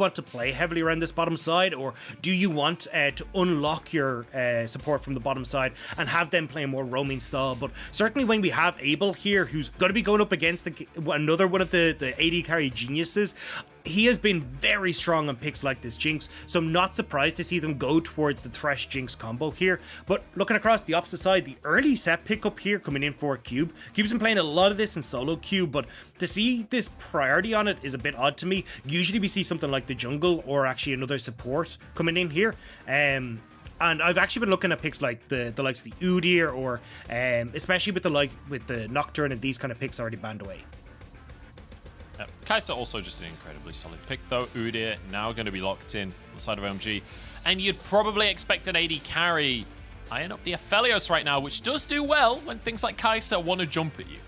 want to play heavily around this bottom side, or do you want to unlock your support from the bottom side and have them play a more roaming style? But certainly when we have Abel here, who's going to be going up against another one of the AD carry geniuses, he has been very strong on picks like this Jinx, so I'm not surprised to see them go towards the Thresh Jinx combo here. But looking across the opposite side, the early Sett pickup here coming in for Cube. Cube's been playing a lot of this in solo queue, but to see this priority on it is a bit odd to me. Usually we see something like the jungle or actually another support coming in here. And I've actually been looking at picks like the likes of the Udyr, or especially with the Nocturne and these kind of picks already banned away. Kaisa also just an incredibly solid pick though. Udyr now going to be locked in on the side of OMG. And you'd probably expect an AD carry eyeing up the Aphelios right now, which does do well when things like Kaisa want to jump at you.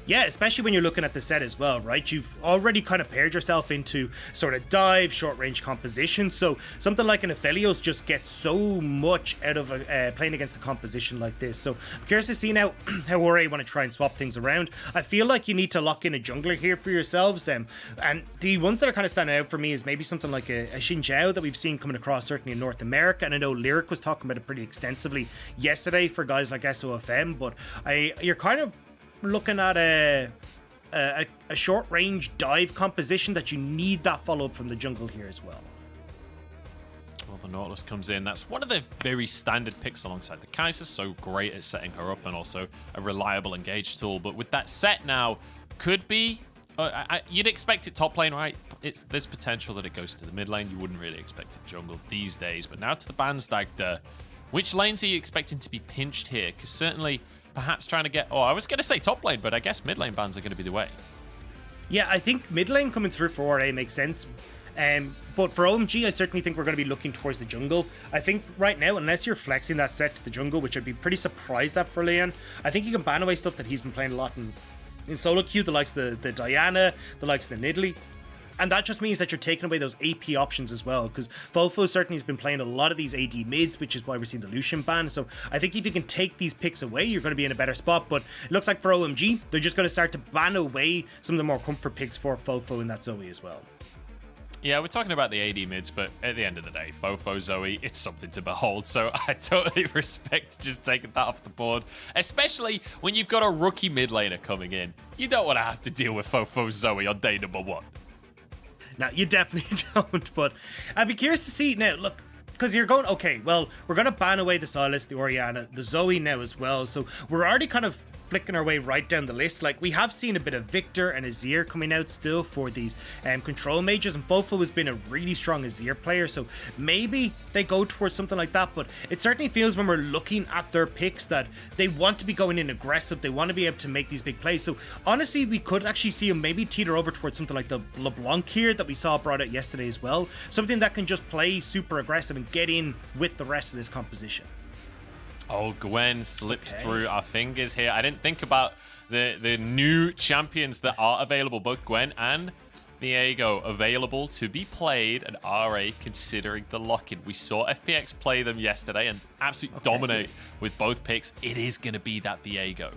Yeah, especially when you're looking at the Sett as well, right? You've already kind of paired yourself into sort of dive, short-range composition, so something like an Aphelios just gets so much out of playing against a composition like this. So I'm curious to see now how Ore want to try and swap things around. I feel like you need to lock in a jungler here for yourselves, and the ones that are kind of standing out for me is maybe something like a Xin Zhao that we've seen coming across certainly in North America, and I know Lyric was talking about it pretty extensively yesterday for guys like SOFM, but you're kind of looking at a short range dive composition that you need that follow up from the jungle here as well. Well, the Nautilus comes in. That's one of the very standard picks alongside the Kaisa, so great at setting her up and also a reliable engage tool. But with that Sett now, could be you'd expect it top lane, right? There's potential that it goes to the mid lane. You wouldn't really expect it jungle these days. But now to the bans, Dagda. Which lanes are you expecting to be pinched here? Because certainly perhaps trying to get... Oh, I was going to say top lane, but I guess mid lane bans are going to be the way. Yeah, I think mid lane coming through for RA makes sense. But for OMG, I certainly think we're going to be looking towards the jungle. I think right now, unless you're flexing that Sett to the jungle, which I'd be pretty surprised at for Leyan, I think you can ban away stuff that he's been playing a lot in solo queue, the likes of the Diana, the likes of the Nidalee. And that just means that you're taking away those AP options as well, because FoFo certainly has been playing a lot of these AD mids, which is why we're seeing the Lucian ban. So I think if you can take these picks away, you're going to be in a better spot. But it looks like for OMG, they're just going to start to ban away some of the more comfort picks for FoFo and that Zoe as well. Yeah, we're talking about the AD mids, but at the end of the day, FoFo, Zoe, it's something to behold. So I totally respect just taking that off the board, especially when you've got a rookie mid laner coming in. You don't want to have to deal with FoFo, Zoe on day number 1. No, you definitely don't, but I'd be curious to see now, look, because you're going, okay, well, we're going to ban away the Sylas, the Orianna, the Zoe now as well, so we're already kind of flicking our way right down the list. Like, we have seen a bit of Viktor and Azir coming out still for these control mages, and FoFo has been a really strong Azir player, so maybe they go towards something like that. But it certainly feels when we're looking at their picks that they want to be going in aggressive, they want to be able to make these big plays. So honestly, we could actually see them maybe teeter over towards something like the LeBlanc here that we saw brought out yesterday as well, something that can just play super aggressive and get in with the rest of this composition. Oh, Gwen slipped through our fingers here. I didn't think about the new champions that are available, both Gwen and Viego available to be played, and RA considering the lock-in. We saw FPX play them yesterday and absolutely dominate with both picks. It is going to be that Viego.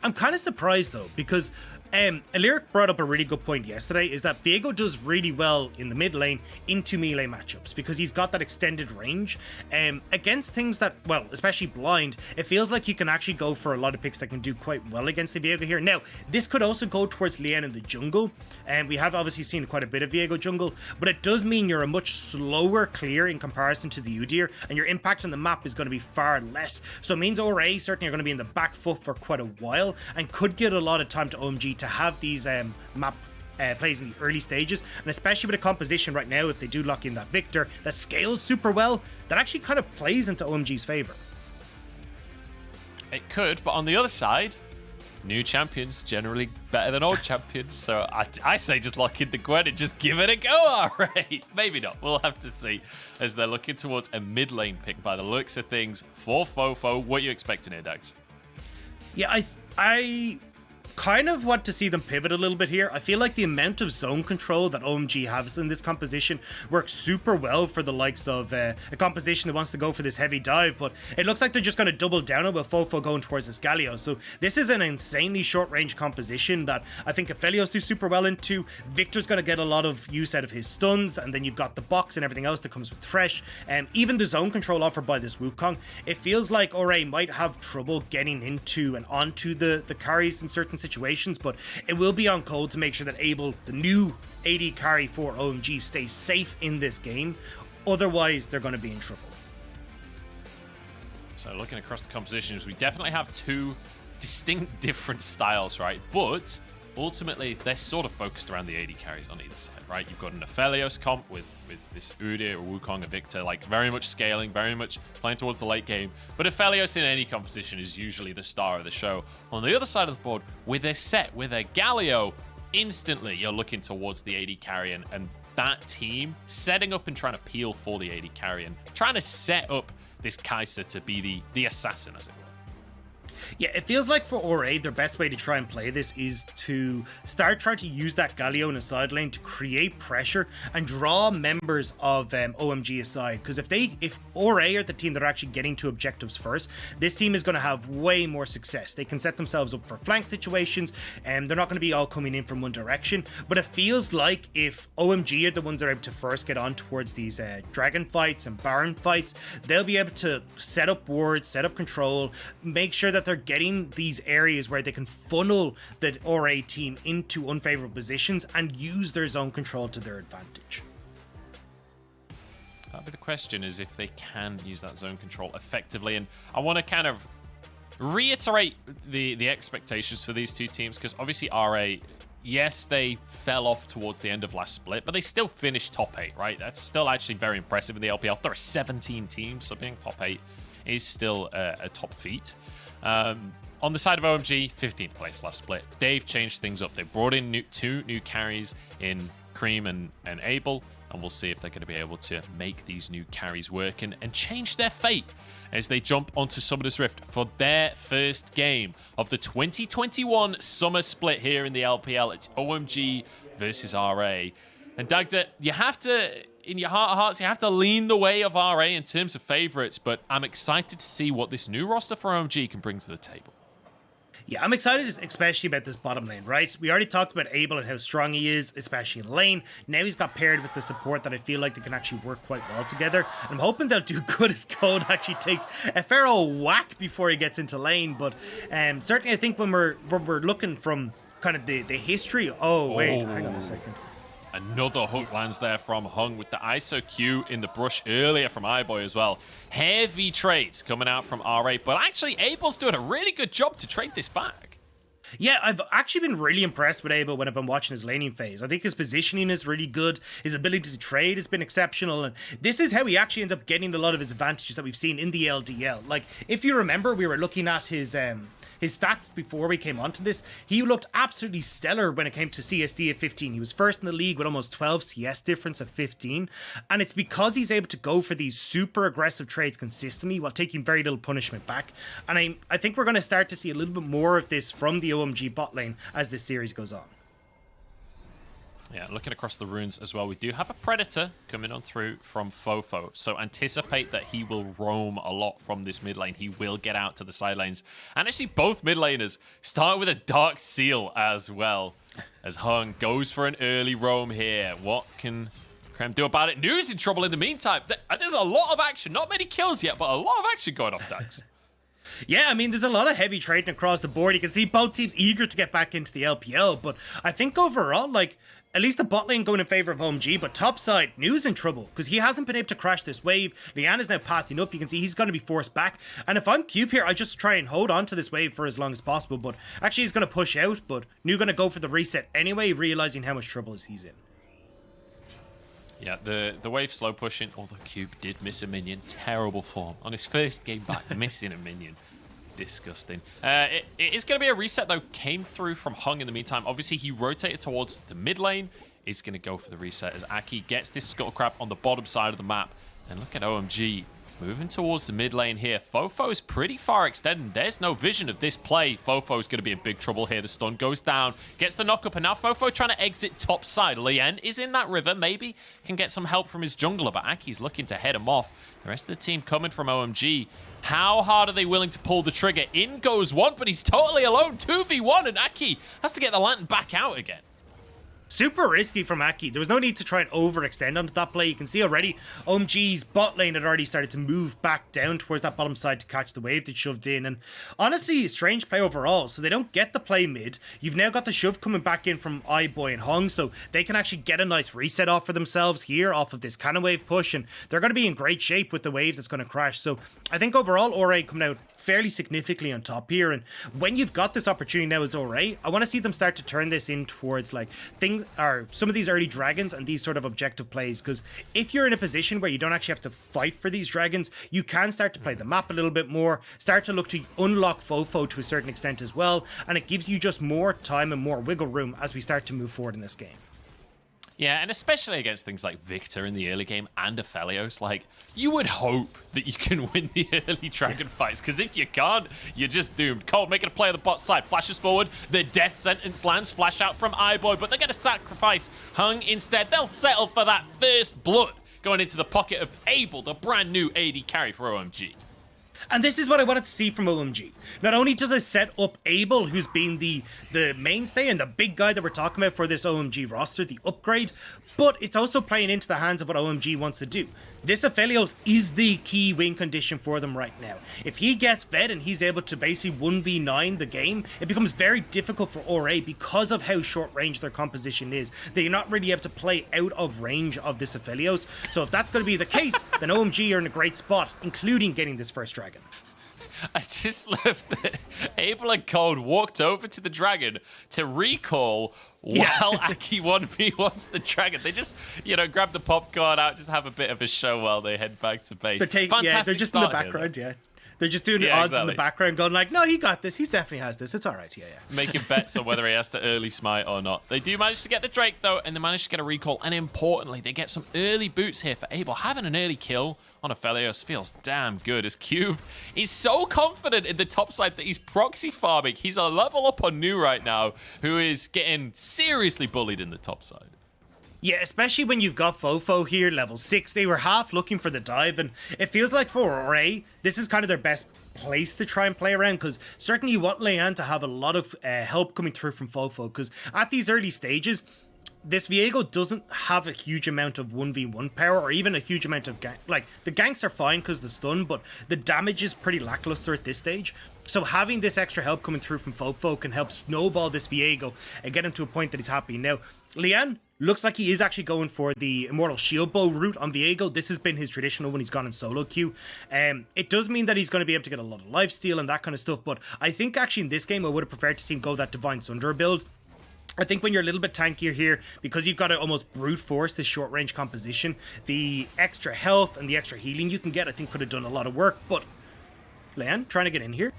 I'm kind of surprised though, because Lyric brought up a really good point yesterday, is that Viego does really well in the mid lane into melee matchups because he's got that extended range. Against things that, well, especially blind, it feels like you can actually go for a lot of picks that can do quite well against the Viego here. Now, this could also go towards Leyan in the jungle, and we have obviously seen quite a bit of Viego jungle, but it does mean you're a much slower clear in comparison to the Udyr, and your impact on the map is going to be far less. So it means ORA certainly are going to be in the back foot for quite a while, and could get a lot of time to OMG to have these map plays in the early stages, and especially with a composition right now, if they do lock in that Viktor that scales super well, that actually kind of plays into OMG's favor. It could, but on the other side, new champions generally better than old champions, so I say just lock in the Gwen and just give it a go. All right, maybe not, we'll have to see, as they're looking towards a mid lane pick by the looks of things for FoFo. What are you expecting here, Dags? Yeah, I kind of want to see them pivot a little bit here. I feel like the amount of zone control that OMG has in this composition works super well for the likes of a composition that wants to go for this heavy dive, but it looks like they're just going to double down on with FoFo going towards this Galio. So this is an insanely short range composition that I think Aphelios do super well into. Viktor's going to get a lot of use out of his stuns, and then you've got the box and everything else that comes with Thresh, and even the zone control offered by this Wukong. It feels like ORA might have trouble getting into and onto the carries in certain situations, but it will be on Code to make sure that Abel, the new AD carry for OMG, stays safe in this game. Otherwise, they're going to be in trouble. So looking across the compositions, we definitely have two distinct different styles, right? But ultimately, they're sort of focused around the AD carries on either side, right? You've got an Aphelios comp with this Udyr or Wukong or Viktor, like very much scaling, very much playing towards the late game. But Aphelios in any composition is usually the star of the show. On the other side of the board, with a Sett, with a Galio, instantly you're looking towards the AD carry and that team setting up and trying to peel for the AD carry and trying to set up this Kaisa to be the assassin, as it were. Yeah, it feels like for ORA, their best way to try and play this is to start trying to use that Galio in a side lane to create pressure and draw members of OMG aside. Because if ORA are the team that are actually getting to objectives first, this team is going to have way more success. They can set themselves up for flank situations, and they're not going to be all coming in from one direction. But it feels like if OMG are the ones that are able to first get on towards these dragon fights and baron fights, they'll be able to set up wards, set up control, make sure that they're getting these areas where they can funnel the ORA team into unfavorable positions and use their zone control to their advantage. That'll be the question, is if they can use that zone control effectively. And I want to kind of reiterate the expectations for these two teams, because obviously RA, yes, they fell off towards the end of last split, but they still finished top 8, right? That's still actually very impressive in the LPL. There are 17 teams, so being top 8 is still a top feat. On the side of OMG, 15th place last split. They've changed things up. They brought in two new carries in Creme and Abel, and we'll see if they're going to be able to make these new carries work and change their fate as they jump onto Summoner's Rift for their first game of the 2021 summer split here in the LPL. It's OMG versus RA. And Dagda, you have to, in your heart of hearts, you have to lean the way of RA in terms of favorites, but I'm excited to see what this new roster for OMG can bring to the table. Yeah, I'm excited especially about this bottom lane, right? We already talked about Abel and how strong he is, especially in lane. Now he's got paired with the support that I feel like they can actually work quite well together. And I'm hoping they'll do good as Code actually takes a fair old whack before he gets into lane. But certainly I think when we're looking from kind of the history... Oh, wait, hang on a second. Another hook lands there from Hung with the ISO Q in the brush earlier from iBoy as well. Heavy trades coming out from RA, but actually Abel's doing a really good job to trade this back. Yeah, I've actually been really impressed with Abel when I've been watching his laning phase. I think his positioning is really good. His ability to trade has been exceptional. And this is how he actually ends up getting a lot of his advantages that we've seen in the LDL. Like, if you remember, we were looking at his stats before we came onto this. He looked absolutely stellar when it came to CSD at 15. He was first in the league with almost 12 CS difference at 15. And it's because he's able to go for these super aggressive trades consistently while taking very little punishment back. And I think we're going to start to see a little bit more of this from the OMG bot lane as this series goes on. Yeah, looking across the runes as well, we do have a Predator coming on through from FoFo. So anticipate that he will roam a lot from this mid lane. He will get out to the side lanes. And actually both mid laners start with a Dark Seal as well, as Hung goes for an early roam here. What can Creme do about it? Nu's in trouble in the meantime. There's a lot of action. Not many kills yet, but a lot of action going off, Dax. Yeah, I mean, there's a lot of heavy trading across the board. You can see both teams eager to get back into the LPL, but I think overall, like, at least the bot lane going in favor of OMG, but top side, Nu's in trouble because he hasn't been able to crash this wave. Leyan is now passing up. You can see he's going to be forced back. And if I'm Cube here, I just try and hold on to this wave for as long as possible. But actually, he's going to push out, but Nu going to go for the reset anyway, realizing how much trouble he's in. Yeah, the wave slow pushing, although Cube did miss a minion. Terrible form. On his first game back, missing a minion. Disgusting. It is going to be a reset, though. Came through from Hung in the meantime. Obviously, he rotated towards the mid lane. Is going to go for the reset as Aki gets this Scuttle Crab on the bottom side of the map. And look at OMG Moving towards the mid lane here. FoFo is pretty far extended. There's no vision of this play. FoFo is going to be in big trouble here. The stun goes down, gets the knock up, and now FoFo trying to exit top side. Leyan is in that river. Maybe can get some help from his jungler, but Aki's looking to head him off. The rest of the team coming from OMG. How hard are they willing to pull the trigger? In goes one, but he's totally alone. 2v1, and Aki has to get the lantern back out again. Super risky from Aki. There was no need to try and overextend onto that play. You can see already OMG's bot lane had already started to move back down towards that bottom side to catch the wave that shoved in. And honestly, strange play overall. So they don't get the play mid. You've now got the shove coming back in from iBoy and Hong. So they can actually get a nice reset off for themselves here off of this cannon wave push. And they're going to be in great shape with the wave that's going to crash. So I think overall, ORA coming out fairly significantly on top here. And when you've got this opportunity now as ORA, I want to see them start to turn this in towards like things are some of these early dragons and these sort of objective plays, because if you're in a position where you don't actually have to fight for these dragons, you can start to play the map a little bit more, start to look to unlock FoFo to a certain extent as well, and it gives you just more time and more wiggle room as we start to move forward in this game. Yeah, and especially against things like Viktor in the early game and Aphelios, like, you would hope that you can win the early dragon fights, because if you can't, you're just doomed. Cold making a play on the bot side, flashes forward, the death sentence lands, flash out from iBoy, but they're going to sacrifice Hung instead. They'll settle for that first blood going into the pocket of Abel, the brand new AD carry for OMG. And this is what I wanted to see from OMG. Not only does it set up Abel, who's been the mainstay and the big guy that we're talking about for this OMG roster, the upgrade, but it's also playing into the hands of what OMG wants to do. This Aphelios is the key win condition for them right now. If he gets fed and he's able to basically 1v9 the game, it becomes very difficult for ORA because of how short range their composition is. They're not really able to play out of range of this Aphelios. So if that's going to be the case, then OMG are in a great spot, including getting this first dragon. I just love that Abel and Cold walked over to the dragon to recall while Aki 1v1s the dragon. They just, you know, grab the popcorn out, just have a bit of a show while they head back to base. They're just in the background, They're just doing the odds in the background, going like, no, he got this. He definitely has this. It's all right. Yeah. Making bets on whether he has to early smite or not. They do manage to get the Drake, though, and they manage to get a recall. And importantly, they get some early boots here for Abel. Having an early kill on Aphelios feels damn good, as Cube is so confident in the top side that he's proxy farming. He's a level up on New right now, who is getting seriously bullied in the top side. Yeah, especially when you've got FoFo here, level 6. They were half looking for the dive, and it feels like for ORA, this is kind of their best place to try and play around, because certainly you want Leyan to have a lot of help coming through from FoFo, because at these early stages, this Viego doesn't have a huge amount of 1v1 power, or even a huge amount of gank. Like, the ganks are fine because of the stun, but the damage is pretty lackluster at this stage. So having this extra help coming through from FoFo can help snowball this Viego and get him to a point that he's happy. Now, Leyan looks like he is actually going for the Immortal Shield Bow route on Viego. This has been his traditional when he's gone in solo queue. It does mean that he's going to be able to get a lot of lifesteal and that kind of stuff, but I think actually in this game I would have preferred to see him go that Divine Sunder build. I think when you're a little bit tankier here, because you've got to almost brute force this short range composition, the extra health and the extra healing you can get, I think could have done a lot of work. But Leyan trying to get in here.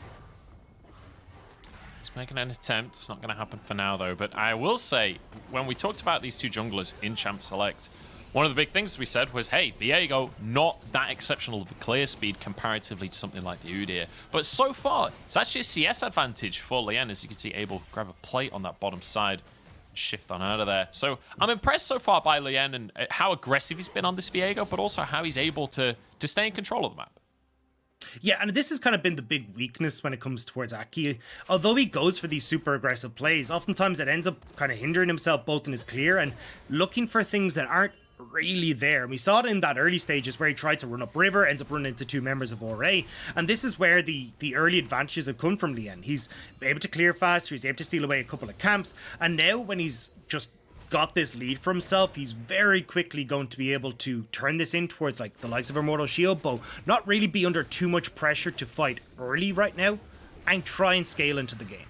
He's making an attempt. It's not going to happen for now, though. But I will say, when we talked about these two junglers in Champ Select, one of the big things we said was, hey, Viego, not that exceptional of a clear speed comparatively to something like the Udyr. But so far, it's actually a CS advantage for Leyan, as you can see, able to grab a plate on that bottom side and shift on out of there. So I'm impressed so far by Leyan and how aggressive he's been on this Viego, but also how he's able to stay in control of the map. Yeah, and this has kind of been the big weakness when it comes towards Aki. Although he goes for these super aggressive plays, oftentimes it ends up kind of hindering himself both in his clear and looking for things that aren't really there. And we saw it in that early stages where he tried to run up river, ends up running into two members of ORA, and this is where the early advantages have come from Leyan. He's able to clear faster, he's able to steal away a couple of camps, and now when he's just got this lead for himself, he's very quickly going to be able to turn this in towards like the likes of Immortal Shield Bow, not really be under too much pressure to fight early right now, and try and scale into the game.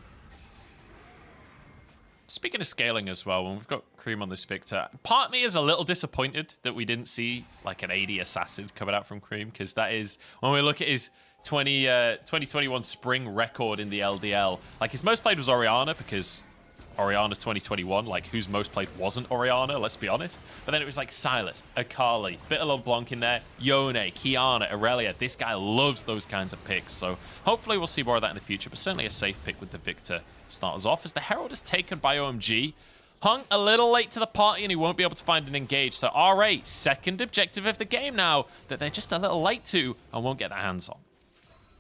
Speaking of scaling as well, when we've got Creme on this Viktor, part of me is a little disappointed that we didn't see like an AD assassin coming out from Creme, because that is, when we look at his 2021 spring record in the LDL, like his most played was Orianna, because Orianna 2021, like whose most played wasn't Orianna, let's be honest. But then it was like Silas, Akali, bit of LeBlanc in there, Yone, Kiana, Aurelia. This guy loves those kinds of picks. So hopefully we'll see more of that in the future, but certainly a safe pick with the Viktor start us off as the Herald is taken by OMG. Hung a little late to the party and he won't be able to find an engage. So RA, second objective of the game now that they're just a little late to and won't get their hands on.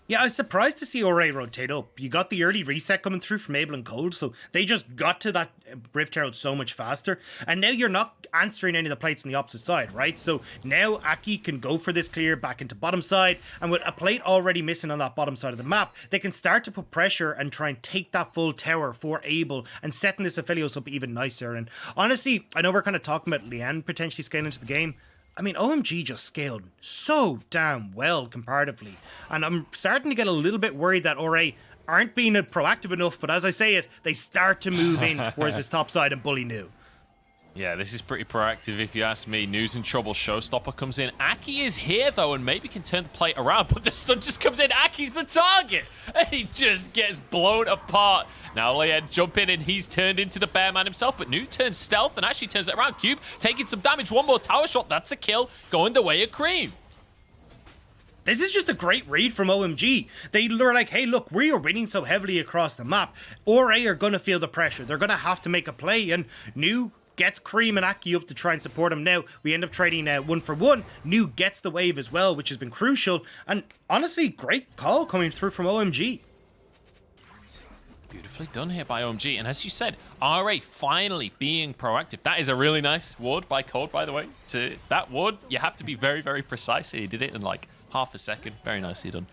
Yeah, I was surprised to see Ore rotate up. You got the early reset coming through from Abel and Cold, so they just got to that Rift Herald so much faster. And now you're not answering any of the plates on the opposite side, right? So now Aki can go for this clear back into bottom side, and with a plate already missing on that bottom side of the map, they can start to put pressure and try and take that full tower for Abel and setting this Aphelios up even nicer. And honestly, I know we're kind of talking about Leyan potentially scaling into the game. I mean, OMG just scaled so damn well comparatively. And I'm starting to get a little bit worried that ORA aren't being proactive enough, but as I say it, they start to move in towards this top side and bully New. Yeah, this is pretty proactive if you ask me. News and Trouble Showstopper comes in. Aki is here though and maybe can turn the plate around, but the stun just comes in. Aki's the target and he just gets blown apart. Now Leyan jump in and he's turned into the bear man himself, but New turns stealth and actually turns it around. Cube taking some damage. One more tower shot. That's a kill going the way of Creme. This is just a great read from OMG. They were like, hey, look, we are winning so heavily across the map. ORA are going to feel the pressure. They're going to have to make a play, and New gets Creme and Aki up to try and support him. Now, we end up trading 1-for-1. New gets the wave as well, which has been crucial. And honestly, great call coming through from OMG. Beautifully done here by OMG. And as you said, RA finally being proactive. That is a really nice ward by Cold, by the way. To that ward, you have to be very, very precise. He did it in like half a second. Very nicely done.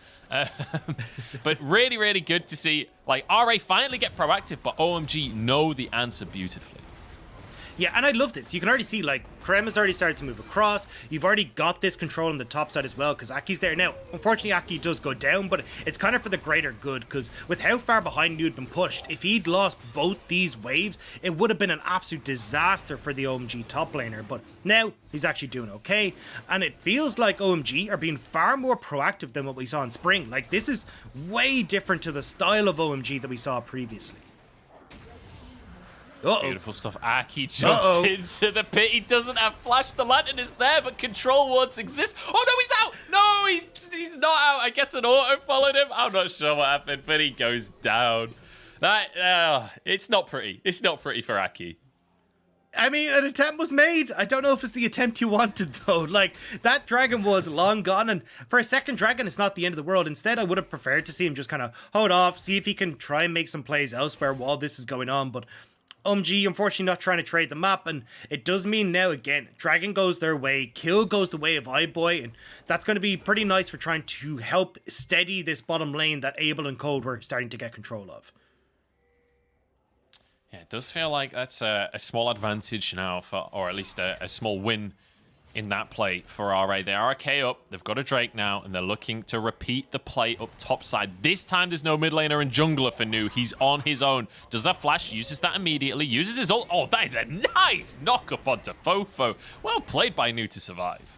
But really, really good to see like RA finally get proactive, but OMG know the answer beautifully. Yeah, and I love this. You can already see, like, Creme has already started to move across. You've already got this control on the top side as well, because Aki's there. Now, unfortunately, Aki does go down, but it's kind of for the greater good, because with how far behind you'd been pushed, if he'd lost both these waves, it would have been an absolute disaster for the OMG top laner. But now, he's actually doing okay, and it feels like OMG are being far more proactive than what we saw in Spring. Like, this is way different to the style of OMG that we saw previously. Beautiful stuff. Aki jumps into the pit. He doesn't have flash. The lantern is there, but control wards exist. Oh, no, he's out. No, he's not out. I guess an auto followed him. I'm not sure what happened, but he goes down. It's not pretty. It's not pretty for Aki. I mean, an attempt was made. I don't know if it's the attempt you wanted, though. Like, that dragon was long gone, and for a second dragon, it's not the end of the world. Instead, I would have preferred to see him just kind of hold off, see if he can try and make some plays elsewhere while this is going on, but OMG, unfortunately, not trying to trade the map, and it does mean now, again, Dragon goes their way, Kill goes the way of iBoy, and that's going to be pretty nice for trying to help steady this bottom lane that Abel and Cold were starting to get control of. Yeah, it does feel like that's a small advantage now, or at least a small win in that play for RA. They are a K up, they've got a Drake now, and they're looking to repeat the play up top side. This time there's no mid laner and jungler for New. He's on his own. Does that flash, uses that immediately, uses his ult. Oh, that is a nice knock up onto FoFo. Well played by New to survive.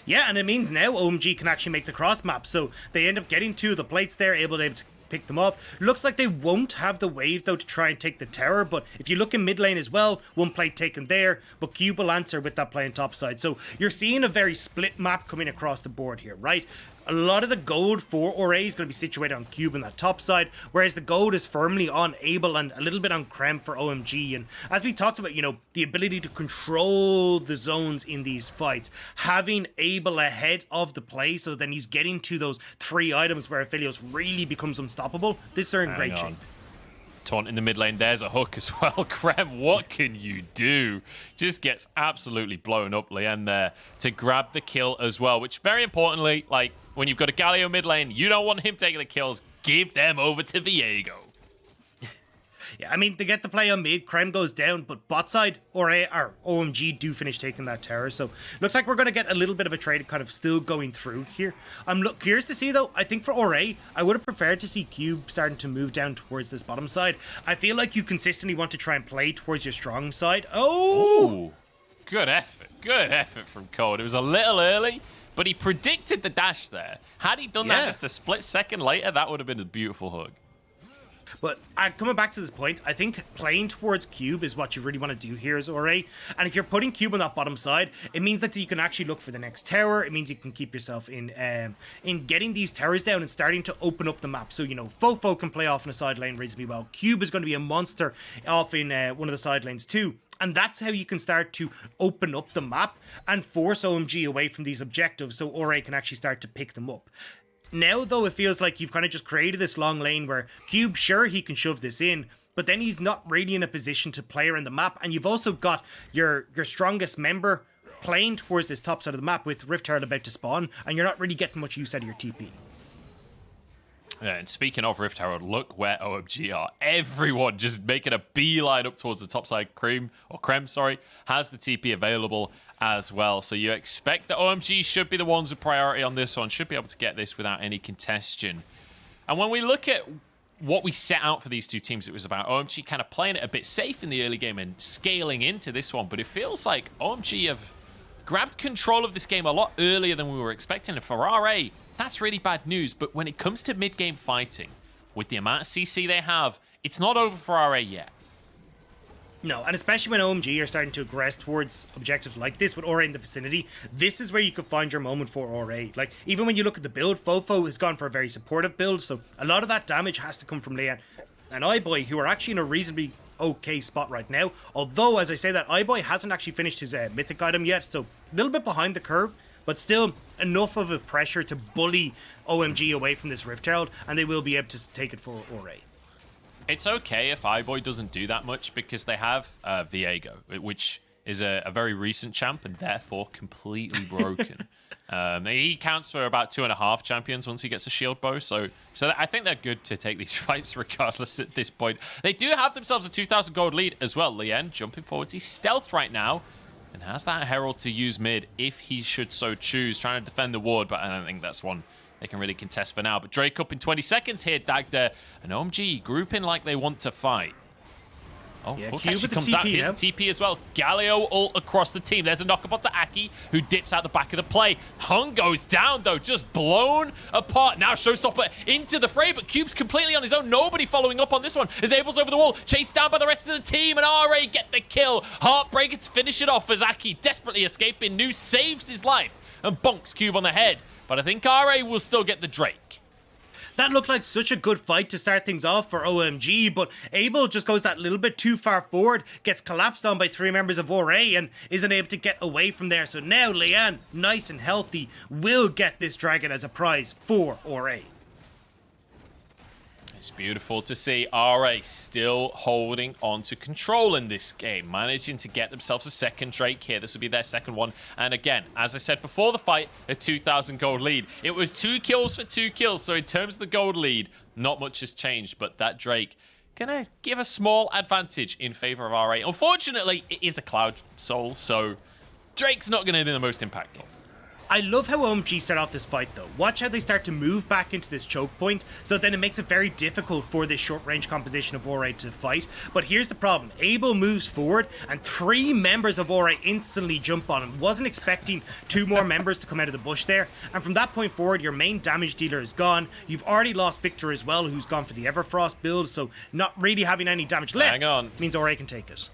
Yeah, and it means now OMG can actually make the cross map, so they end up getting two of the plates there, able to pick them up. Looks like they won't have the wave though to try and take the tower, but if you look in mid lane as well, one plate taken there, but Cube will answer with that play on top side. So you're seeing a very split map coming across the board here, right? A lot of the gold for ORA is going to be situated on Cube on that top side, whereas the gold is firmly on Abel and a little bit on Creme for OMG. And as we talked about, you know, the ability to control the zones in these fights, having Abel ahead of the play, so then he's getting to those three items where Aphelios really becomes unstoppable. This are in great shape. Taunt in the mid lane, there's a hook as well. Creme, what can you do? Just gets absolutely blown up. Leyan there to grab the kill as well, which very importantly, like when you've got a Galio mid lane, you don't want him taking the kills. Give them over to Viego. Yeah, I mean, they get the play on mid, Creme goes down, but bot side, or OMG do finish taking that tower, so looks like we're going to get a little bit of a trade kind of still going through here. I'm curious to see, though, I think for ORA, I would have preferred to see Cube starting to move down towards this bottom side. I feel like you consistently want to try and play towards your strong side. Oh! Ooh, good effort from Cold. It was a little early, but he predicted the dash there. Had he done that just a split second later, that would have been a beautiful hook. But coming back to this point, I think playing towards Cube is what you really want to do here as ORA. And if you're putting Cube on that bottom side, it means that you can actually look for the next tower. It means you can keep yourself in getting these towers down and starting to open up the map. So, you know, FoFo can play off in a side lane reasonably well. Cube is going to be a monster off in one of the side lanes too. And that's how you can start to open up the map and force OMG away from these objectives so ORA can actually start to pick them up. Now, though, it feels like you've kind of just created this long lane where Cube, sure, he can shove this in, but then he's not really in a position to play around the map. And you've also got your strongest member playing towards this top side of the map with Rift Herald about to spawn, and you're not really getting much use out of your TP. Yeah, and speaking of Rift Herald, look where OMG are. Everyone just making a beeline up towards the top side. Creme, has the TP available as well. So you expect that OMG should be the ones with priority on this one, should be able to get this without any contention. And when we look at what we set out for these two teams, it was about OMG kind of playing it a bit safe in the early game and scaling into this one. But it feels like OMG have grabbed control of this game a lot earlier than we were expecting. And for RA, that's really bad news. But when it comes to mid-game fighting, with the amount of CC they have, it's not over for RA yet. No, and especially when OMG are starting to aggress towards objectives like this with Aura in the vicinity, this is where you could find your moment for Aura. Like, even when you look at the build, FoFo has gone for a very supportive build, so a lot of that damage has to come from Leyan and iBoy, who are actually in a reasonably okay spot right now. Although, as I say that, iBoy hasn't actually finished his mythic item yet, so a little bit behind the curve, but still enough of a pressure to bully OMG away from this Rift Herald, and they will be able to take it for Aura. It's okay if iBoy doesn't do that much because they have Viego, which is a very recent champ and therefore completely broken. He counts for about 2.5 champions once he gets a shield bow, so I think they're good to take these fights regardless at this point. They do have themselves a 2,000 gold lead as well. Leyan jumping forwards. He's stealthed right now and has that herald to use mid if he should so choose, trying to defend the ward, but I don't think that's one they can really contest for now. But Drake up in 20 seconds here, Dagda and OMG grouping like they want to fight. Oh, yeah, Hook Q actually with the comes TP out. Here's now. the TP as well. Galio all across the team. There's a knock-up onto Aki, who dips out the back of the play. Hung goes down, though, just blown apart. Now Showstopper into the fray, but Cube's completely on his own. Nobody following up on this one. As Abel's over the wall, chased down by the rest of the team, and RA get the kill. Heartbreaker to finish it off as Aki, desperately escaping. New saves his life and bonks Cube on the head. But I think RA will still get the Drake. That looked like such a good fight to start things off for OMG, but Abel just goes that little bit too far forward, gets collapsed on by 3 members of ORA and isn't able to get away from there. So now Leyan, nice and healthy, will get this dragon as a prize for ORA. It's beautiful to see RA still holding on to control in this game, managing to get themselves a second Drake here. This will be their second one. And again, as I said before the fight, a 2,000 gold lead. It was 2 kills for 2 kills. So in terms of the gold lead, not much has changed. But that Drake gonna give a small advantage in favor of RA. Unfortunately, it is a Cloud Soul, so Drake's not gonna be the most impactful. I love how OMG start off this fight though. Watch how they start to move back into this choke point, so then it makes it very difficult for this short range composition of Aura to fight. But here's the problem. Abel moves forward and 3 members of Aura instantly jump on him. Wasn't expecting 2 more members to come out of the bush there. And from that point forward, your main damage dealer is gone. You've already lost Viktor as well, who's gone for the Everfrost build, so not really having any damage left. Hang on. Means Aura can take it.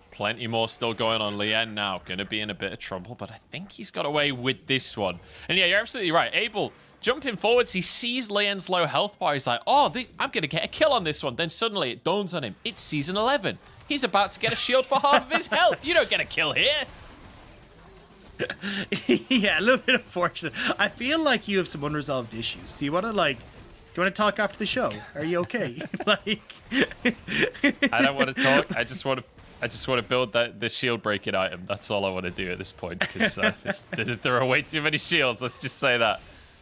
Plenty more still going on. Leyan now going to be in a bit of trouble, but I think he's got away with this one. And yeah, you're absolutely right. Abel jumping forwards, he sees Leyan's low health bar. He's like, oh, I'm going to get a kill on this one. Then suddenly it dawns on him. It's season 11. He's about to get a shield for half of his health. You don't get a kill here. Yeah, a little bit unfortunate. I feel like you have some unresolved issues. Do you want to talk after the show? Are you okay? I don't want to talk. I just want to build the shield breaking item. That's all I want to do at this point because there are way too many shields. Let's just say that.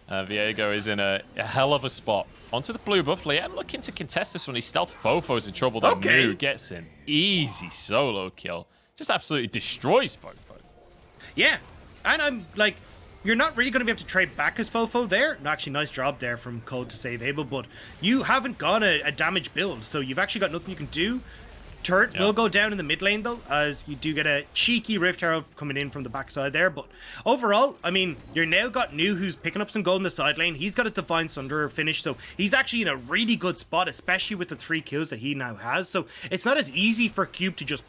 Viego is in a hell of a spot. Onto the blue buff. Leyan looking to contest this one. He stealth FoFo's in trouble. That Moo gets him. Easy solo kill. Just absolutely destroys FoFo. Yeah. And I'm like, you're not really going to be able to trade back as FoFo there. No, actually, nice job there from Code to save Abel, but you haven't got a damage build, so you've actually got nothing you can do. Turret will go down in the mid lane though, as you do get a cheeky Rift Arrow coming in from the backside there. But overall, I mean, you're now got New, who's picking up some gold in the side lane. He's got his Divine Sunderer finish, so he's actually in a really good spot, especially with the 3 kills that he now has. So it's not as easy for Cube to just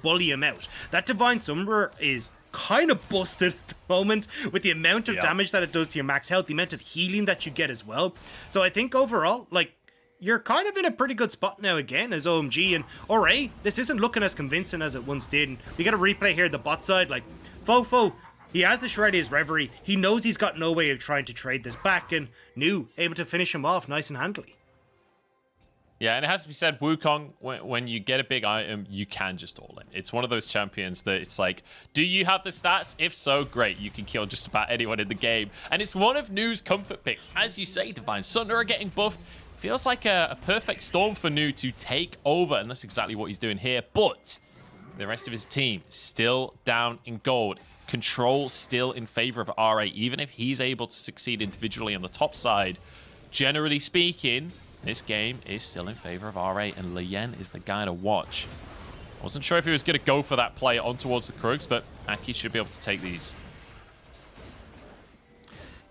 bully him out. That Divine Sunderer is kind of busted at the moment with the amount of damage that it does to your max health, the amount of healing that you get as well. So I think overall, like, you're kind of in a pretty good spot now again as OMG, and RA, this isn't looking as convincing as it once did. And we got a replay here at the bot side, like, FoFo, he has the Shredder's Reverie, he knows he's got no way of trying to trade this back, and New able to finish him off nice and handily. Yeah, and it has to be said, Wukong, when you get a big item, you can just all in. It's one of those champions that it's like, do you have the stats? If so, great. You can kill just about anyone in the game. And it's one of New's comfort picks. As you say, Divine Sunderer getting buffed. Feels like a perfect storm for New to take over, and that's exactly what he's doing here. But the rest of his team still down in gold. Control still in favor of RA, even if he's able to succeed individually on the top side. Generally speaking, this game is still in favor of RA, and Leyan is the guy to watch. Wasn't sure if he was going to go for that play on towards the Krugs, but Aki should be able to take these.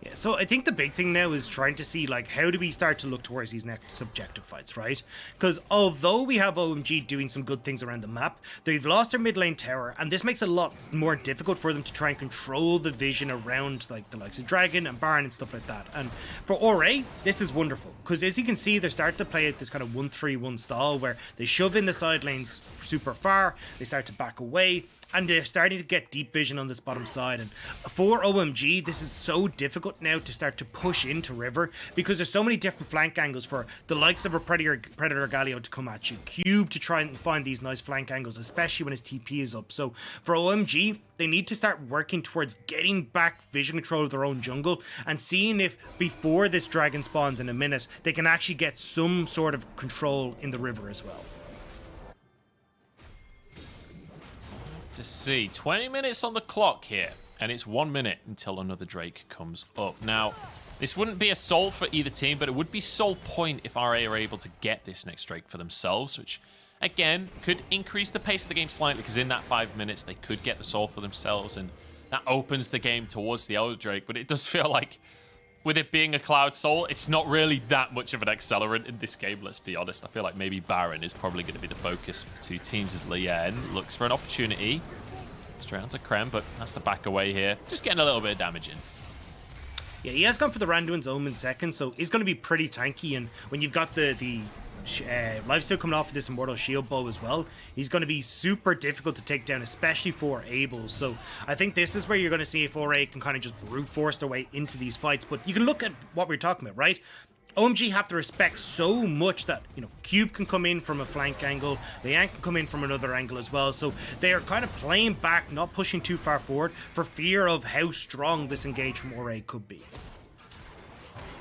Yeah, so I think the big thing now is trying to see, like, how do we start to look towards these next subjective fights, right? Because although we have OMG doing some good things around the map, they've lost their mid lane tower, and this makes it a lot more difficult for them to try and control the vision around, like, the likes of Dragon and Baron and stuff like that. And for RA, this is wonderful, because as you can see, they're starting to play at this kind of 1-3-1 style, where they shove in the side lanes super far, they start to back away, and they're starting to get deep vision on this bottom side. And for OMG, this is so difficult now to start to push into River, because there's so many different flank angles for the likes of a Predator Galio to come at you, Cube to try and find these nice flank angles, especially when his TP is up. So for OMG, they need to start working towards getting back vision control of their own jungle and seeing if before this dragon spawns in a minute, they can actually get some sort of control in the river as well. To see, 20 minutes on the clock here, and it's 1 minute until another Drake comes up. Now, this wouldn't be a soul for either team, but it would be soul point if RA are able to get this next Drake for themselves, which, again, could increase the pace of the game slightly, because in that 5 minutes, they could get the soul for themselves, and that opens the game towards the Elder Drake. But it does feel like, with it being a Cloud Soul, it's not really that much of an accelerant in this game, let's be honest. I feel like maybe Baron is probably going to be the focus for the two teams as Leyan looks for an opportunity. Straight onto Creme, but has to back away here. Just getting a little bit of damage in. Yeah, he has gone for the Randuin's Omen second, so he's going to be pretty tanky, and when you've got the lifesteal coming off of this Immortal Shield bow as well, he's going to be super difficult to take down, especially for Abel. So I think this is where you're going to see if RA can kind of just brute force their way into these fights. But you can look at what we're talking about, right? OMG have to respect so much that, you know, Cube can come in from a flank angle, Leyan can come in from another angle as well, so they are kind of playing back, not pushing too far forward for fear of how strong this engage from RA could be.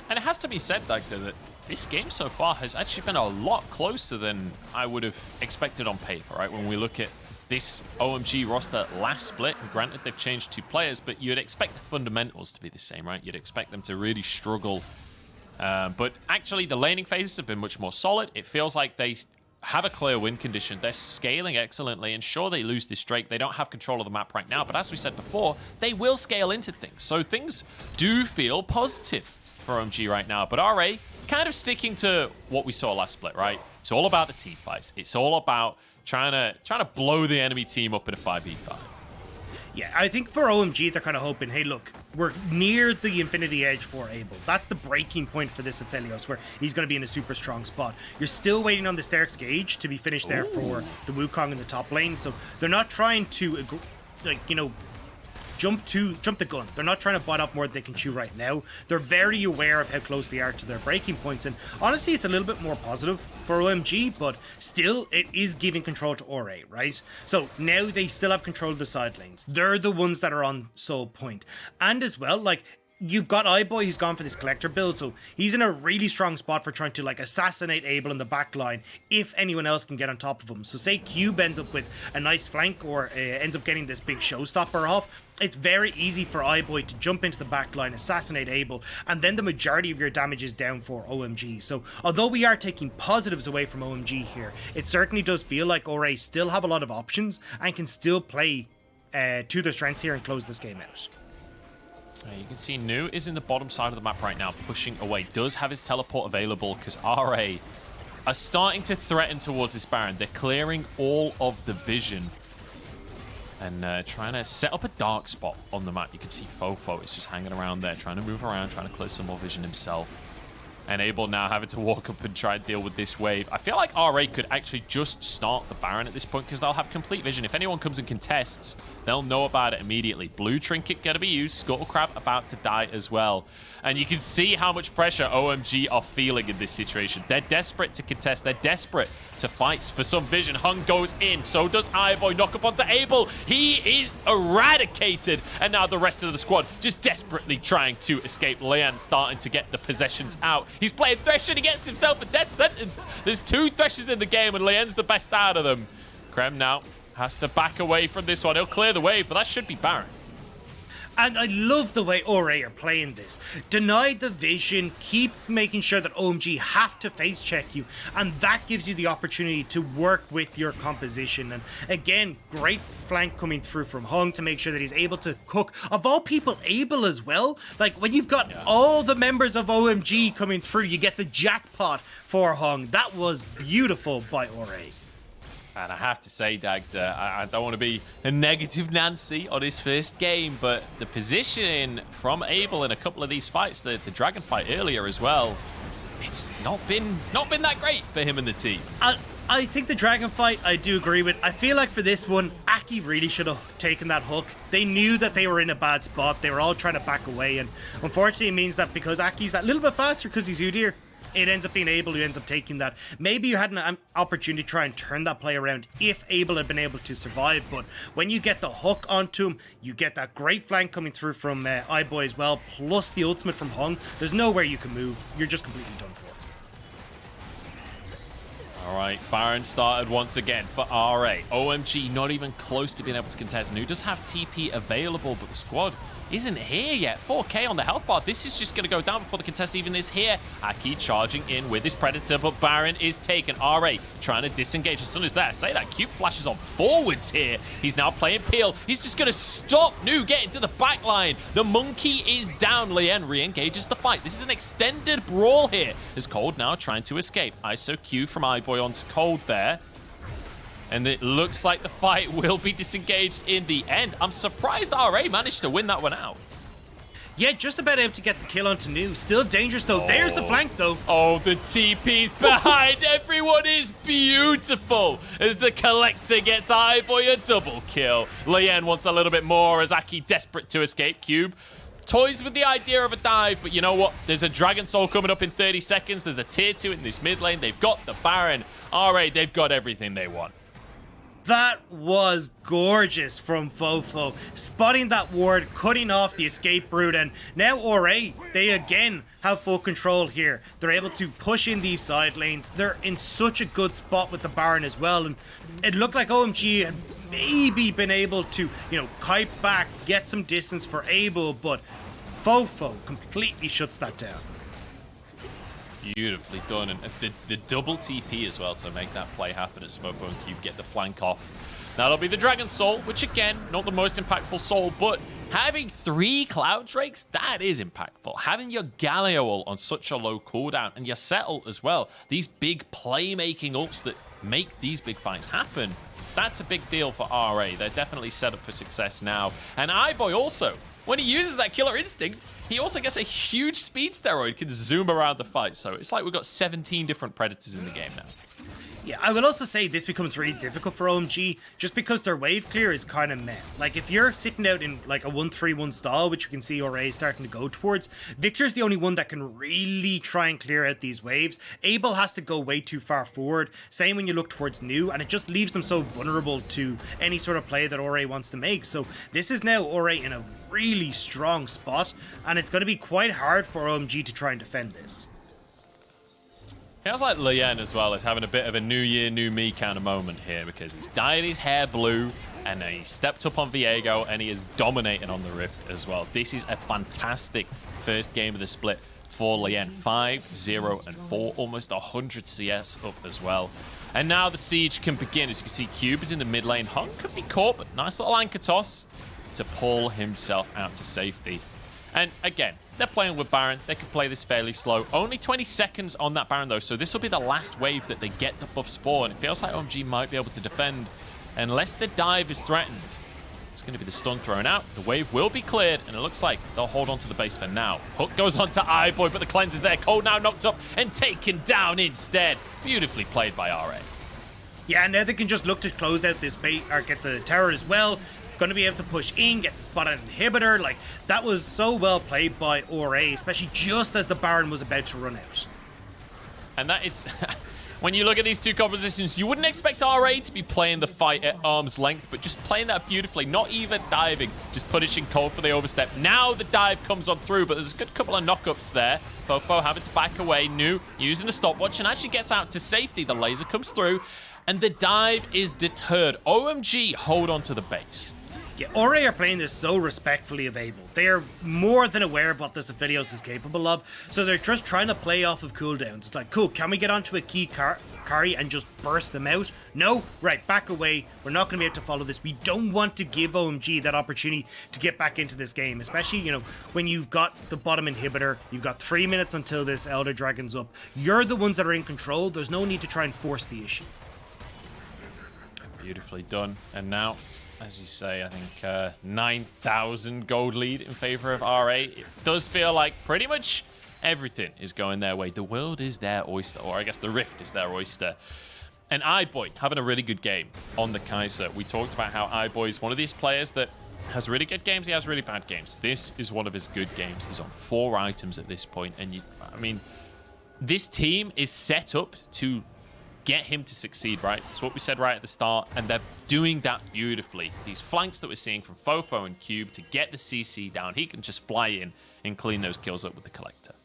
And it has to be said, Dagda, that this game so far has actually been a lot closer than I would have expected on paper, right? When we look at this OMG roster last split, and granted they've changed 2 players, but you'd expect the fundamentals to be the same, right? You'd expect them to really struggle. But actually, the laning phases have been much more solid. It feels like they have a clear win condition. They're scaling excellently, and sure, they lose this Drake. They don't have control of the map right now, but as we said before, they will scale into things. So things do feel positive for OMG right now. But RA, kind of sticking to what we saw last split, right? It's all about the teamfights. It's all about trying to blow the enemy team up in a 5v5. Yeah, I think for OMG, they're kind of hoping, hey, look, we're near the Infinity Edge for Abel. That's the breaking point for this Aphelios, where he's going to be in a super strong spot. You're still waiting on the Hysterics gauge to be finished there for the Wukong in the top lane, so they're not trying to, like, you know, jump the gun. They're not trying to bite off more than they can chew right now. They're very aware of how close they are to their breaking points, and honestly, it's a little bit more positive for OMG, but still, it is giving control to RA, right? So now they still have control of the side lanes. They're the ones that are on soul point. And as well, like, you've got iBoy who's gone for this collector build, so he's in a really strong spot for trying to like assassinate Abel in the back line if anyone else can get on top of him. So say Cube ends up with a nice flank or ends up getting this big showstopper off, it's very easy for iBoy to jump into the back line, assassinate Abel, and then the majority of your damage is down for OMG. So although we are taking positives away from OMG here, it certainly does feel like ORA still have a lot of options and can still play to their strengths here and close this game out. You can see Nu is in the bottom side of the map right now, pushing away. Does have his teleport available because RA are starting to threaten towards this Baron. They're clearing all of the vision and trying to set up a dark spot on the map. You can see FoFo is just hanging around there, trying to move around, trying to clear some more vision himself. And Abel now having to walk up and try and deal with this wave. I feel like RA could actually just start the Baron at this point because they'll have complete vision. If anyone comes and contests, they'll know about it immediately. Blue Trinket going to be used. Scuttle Crab about to die as well. And you can see how much pressure OMG are feeling in this situation. They're desperate to contest. They're desperate to fight for some vision. Hung goes in. So does iBoy. Knock up onto Abel. He is eradicated. And now the rest of the squad just desperately trying to escape. Leyan starting to get the possessions out. He's playing Thresh and he gets himself a death sentence. There's 2 Threshes in the game and Leyan's the best out of them. Creme now has to back away from this one. He'll clear the wave, but that should be Baron. And I love the way ORA are playing this. Deny the vision, keep making sure that OMG have to face check you, and that gives you the opportunity to work with your composition. And again, great flank coming through from Hung to make sure that he's able to cook. Of all people, Abel as well. Like when you've got all the members of OMG coming through, you get the jackpot for Hung. That was beautiful by ORA. And I have to say, Dagda, I don't want to be a negative Nancy on his first game, but the positioning from Abel in a couple of these fights, the Dragon fight earlier as well, it's not been that great for him and the team. I think the Dragon fight, I do agree with. I feel like for this one, Aki really should have taken that hook. They knew that they were in a bad spot. They were all trying to back away, and unfortunately it means that because Aki's that little bit faster because he's Udyr, it ends up being Abel who ends up taking that. Maybe you had an opportunity to try and turn that play around if Abel had been able to survive, but when you get the hook onto him, you get that great flank coming through from iBoy as well, plus the ultimate from Hung. There's nowhere you can move. You're just completely done for. All right, Baron started once again for RA. OMG not even close to being able to contest. Nu does have TP available, but the squad isn't here yet. 4k on the health bar. This is just going to go down before the contest even is here. Aki charging in with his Predator, but Baron is taken. RA trying to disengage. The stun is there. Say that. Cube flashes on forwards here. He's now playing Peel. He's just going to stop Nu getting to the back line. The monkey is down. Leyan re-engages the fight. This is an extended brawl here. As Cold now trying to escape. ISO Q from iBoy onto Cold there. And it looks like the fight will be disengaged in the end. I'm surprised RA managed to win that one out. Yeah, just about able to get the kill onto Nu. Still dangerous though. There's the flank though. Oh, the TP's behind. Everyone is beautiful as the Collector gets iBoy a double kill. Leyan wants a little bit more as Aki desperate to escape. Cube toys with the idea of a dive, but you know what? There's a Dragon Soul coming up in 30 seconds. There's a tier 2 in this mid lane. They've got the Baron. RA, they've got everything they want. That was gorgeous from FoFo. Spotting that ward, cutting off the escape route, and now ORA, they again have full control here. They're able to push in these side lanes. They're in such a good spot with the Baron as well, and it looked like OMG had maybe been able to, kite back, get some distance for Abel, but FoFo completely shuts that down. Beautifully done, and the double TP as well to make that play happen as FoFo and Cube get the flank off. That'll be the Dragon Soul, which again, not the most impactful soul, but having 3 Cloud Drakes, that is impactful. Having your Galio ult on such a low cooldown, and your Sett ult as well, these big playmaking ults that make these big fights happen, that's a big deal for RA. They're definitely set up for success now. And iBoy also, when he uses that Killer Instinct, he also gets a huge speed steroid, can zoom around the fight. So it's like we've got 17 different Predators in the game now. Yeah, I will also say this becomes really difficult for OMG just because their wave clear is kind of meh. Like, if you're sitting out in like a 1-3-1 style, which we can see Ora starting to go towards, Viktor's the only one that can really try and clear out these waves. Abel has to go way too far forward, same when you look towards New, and it just leaves them so vulnerable to any sort of play that Ora wants to make. So this is now Ora in a really strong spot, and it's going to be quite hard for OMG to try and defend this. Feels like Leyan as well is having a bit of a new year, new me kind of moment here because he's dyed his hair blue and he stepped up on Viego and he is dominating on the Rift as well. This is a fantastic first game of the split for Leyan. 5-0-4, almost 100 CS up as well. And now the siege can begin. As you can see, Cube is in the mid lane. Hung could be caught, but nice little anchor toss to pull himself out to safety. And again, they're playing with Baron. They can play this fairly slow. Only 20 seconds on that Baron, though, so this will be the last wave that they get the buff spawn. It feels like OMG might be able to defend unless the dive is threatened. It's going to be the stun thrown out. The wave will be cleared, and it looks like they'll hold on to the base for now. Hook goes on to iBoy, but the cleanse is there. Cold now knocked up and taken down instead. Beautifully played by RA. Yeah, now they can just look to close out this bait or get the tower as well. Going to be able to push in, get the spot on inhibitor. Like, that was so well played by Ora, especially just as the Baron was about to run out. And that is, when you look at these two compositions, you wouldn't expect RA to be playing the fight at arm's length, but just playing that beautifully, not even diving, just punishing Cold for the overstep. Now the dive comes on through, but there's a good couple of knockups there. FoFo having to back away, New using a stopwatch and actually gets out to safety. The laser comes through, and the dive is deterred. OMG hold on to the base. Yeah, Ora are playing this so respectfully of Abel. They are more than aware of what this Aphelios is capable of, so they're just trying to play off of cooldowns. It's like, cool, can we get onto a key carry and just burst them out? No? Right, back away. We're not going to be able to follow this. We don't want to give OMG that opportunity to get back into this game, especially, you know, when you've got the bottom inhibitor, you've got 3 minutes until this Elder Dragon's up. You're the ones that are in control. There's no need to try and force the issue. Beautifully done. And now, as you say, I think 9,000 gold lead in favor of RA. It does feel like pretty much everything is going their way. The world is their oyster, or I guess the Rift is their oyster. And iBoy having a really good game on the Kaisa. We talked about how iBoy is one of these players that has really good games, he has really bad games. This is one of his good games. He's on 4 items at this point, and I mean, this team is set up to get him to succeed, right? That's what we said right at the start, and they're doing that beautifully. These flanks that we're seeing from FoFo and Cube to get the CC down, he can just fly in and clean those kills up with the Collector.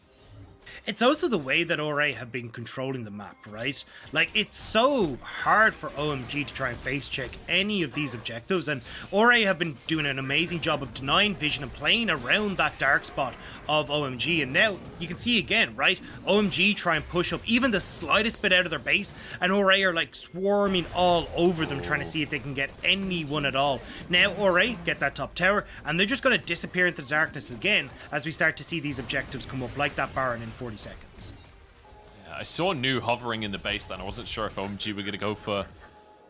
It's also the way that Ora have been controlling the map, right? Like, it's so hard for OMG to try and face check any of these objectives, and Ora have been doing an amazing job of denying vision and playing around that dark spot of OMG, and now you can see again, right? OMG try and push up even the slightest bit out of their base, and Ora are like swarming all over them trying to see if they can get anyone at all. Now Ora get that top tower, and they're just going to disappear into the darkness again as we start to see these objectives come up, like that Baron in 40 seconds. Yeah, I saw New hovering in the base then. I wasn't sure if OMG were going to go for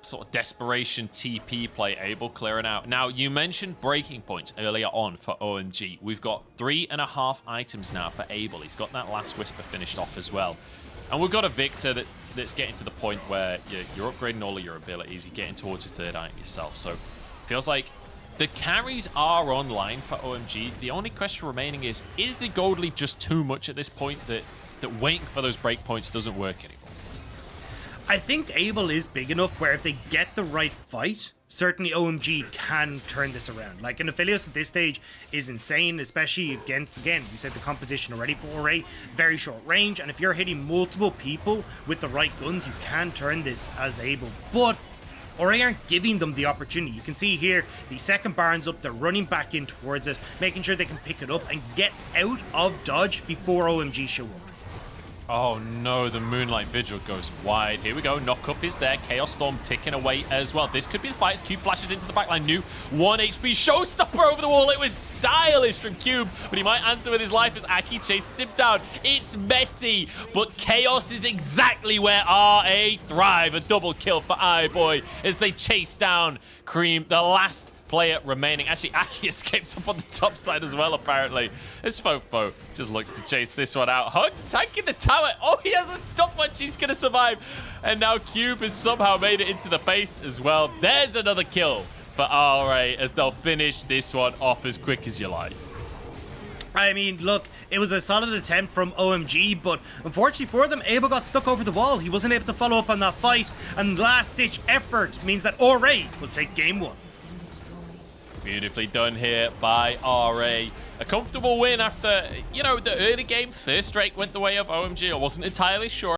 sort of desperation TP play, Abel clearing out. Now, you mentioned breaking points earlier on for OMG. We've got 3.5 items now for Abel. He's got that last Whisper finished off as well. And we've got a Viktor that's getting to the point where you're upgrading all of your abilities, you're getting towards your 3rd item yourself. So, feels like the carries are online for OMG. The only question remaining is the gold lead just too much at this point that waiting for those breakpoints doesn't work anymore? I think Abel is big enough where if they get the right fight, certainly OMG can turn this around. Like, an Aphelios at this stage is insane, especially against, again, we said the composition already for Ora, very short range, and if you're hitting multiple people with the right guns, you can turn this as Abel. But Ora aren't giving them the opportunity. You can see here, the second Baron's up, they're running back in towards it, making sure they can pick it up and get out of dodge before OMG show up. Oh no, the Moonlight Vigil goes wide. Here we go, knock-up is there. Chaos Storm ticking away as well. This could be the fight as Cube flashes into the backline. New 1 HP showstopper over the wall. It was stylish from Cube, but he might answer with his life as Aki chases him down. It's messy, but Chaos is exactly where RA thrive. A double kill for iBoy as they chase down Creme, the last player remaining. Actually, Aki escaped up on the top side as well, apparently. As FoFo just looks to chase this one out. Hug tanking the tower. Oh, he has a stopwatch. He's going to survive. And now Cube has somehow made it into the face as well. There's another kill for RA as they'll finish this one off as quick as you like. I mean, look, it was a solid attempt from OMG, but unfortunately for them, Abel got stuck over the wall. He wasn't able to follow up on that fight, and last-ditch effort means that RA will take game 1. Beautifully done here by RA. A comfortable win after, you know, the early game. First strike went the way of OMG. I wasn't entirely sure